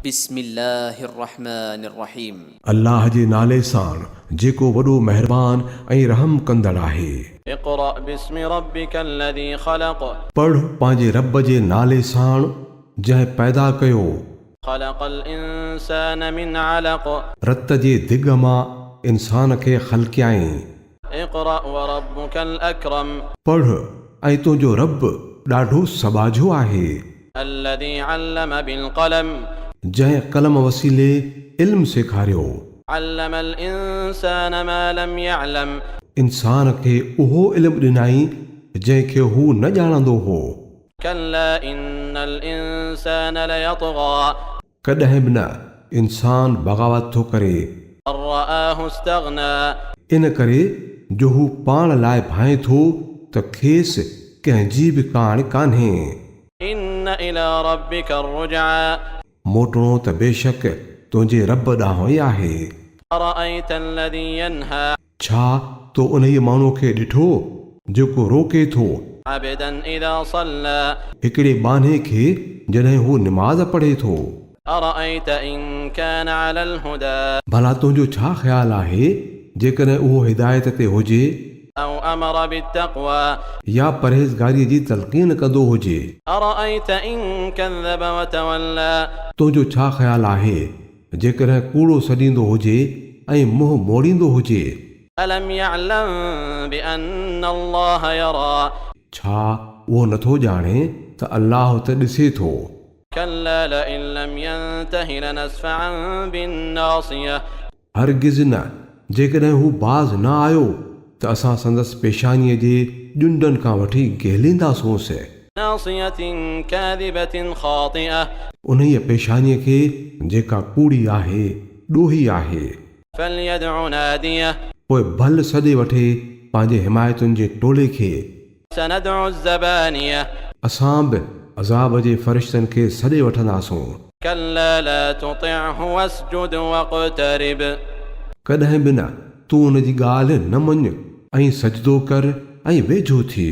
बिस्मिल्लाहिर्रहमानिर्रहीम। अल्लाह जे नाले सां जेको वॾो महिरबान ऐं रहम कंदड़ आहे। इक़रा बिस्मि रब्बिकल्लज़ी ख़लक़। पढ़ पंहिंजे रब जे नाले सां जंहिं पैदा कयो। ख़लक़ल इंसान मिन अलक़। रत जे दिग मां इंसान खे ख़लक़ियाईं। इक़रा व रब्बुकल अकरम। पढ़ ऐं तुंहिंजो रब ॾाढो सबाझो आहे। अल्लज़ी अल्लम बिल क़लम। जंहिं कलम वसीले इल्म सेखारियो। अल्लमल इंसान मा लम यअलम। इंसान खे उहो इल्म ॾिनाई जंहिंखे हू न ॼाणंदो हो। कल्ला इन्नल इंसान लयतग़ा। कॾहिं बि न इंसान बग़ावत थो करे। अर्रआहु इस्तग़ना। इन करे जो हू पाण लाइ भाए थो त खेसि कंहिंजी बि कान कान्हे। इन्न इला रब्बिका रुजआ। मोटणो त बेशक तुंहिंजे रब ॾांहुं ई आहे। अरअयत अल्लज़ी यन्हा। छा तो उन माण्हू खे ॾिठो जेको रोके थो अबदन इज़ा सल्ला। हिकिड़े बाने खे जॾहिं हू निमाज़ पढ़े थो। अरअयत इन कान अलल हुदा। भला तुंहिंजो छा ख़्यालु आहे जेकॾहिं उहो हिदायत ते हुजे औ अमर बित्तक़वा। या परहेज़गारीअ जी तलक़ीन कंदो हुजे। अरअयत इन कज़्ज़ब वतवल्ला। तुंहिंजो छा ख़्यालु आहे जेकॾहिं कूड़ो सॾींदो हुजे ऐं मुंहुं मोड़ींदो हुजे। अलम यअलम बिअन्न अल्लाह यरा। छा उहो नथो ॼाणे त अल्लाह त ॾिसे थो। कल्ला लइन लम यंतहि लनस्फअन बिन्नासिया। हरगिज़ न जेकॾहिं हू बाज़ न आयो त असां संदसि पेशानीअ जे ॼुंडनि खां वठी गहलींदासूंसि। नासियतिन काज़िबतिन ख़ातिअ। उन्हीअ पेशानीअ खे जेका कूड़ी आहे ॾोही आहे। फलयदउ नादियह। पोइ भल सॾे वठे पंहिंजे हिमायतुनि जे टोले खे। सनदउ ज़बानियह। असां बि अज़ाब जे फ़रिश्तनि खे सॾे वठंदासूं। कल्ला ला तुतिअहु वस्जुद वक़्तरिब। कॾहिं बि न तूं उन जी ॻाल्हि न मञ ऐं सजदो कर ऐं वेझो थी।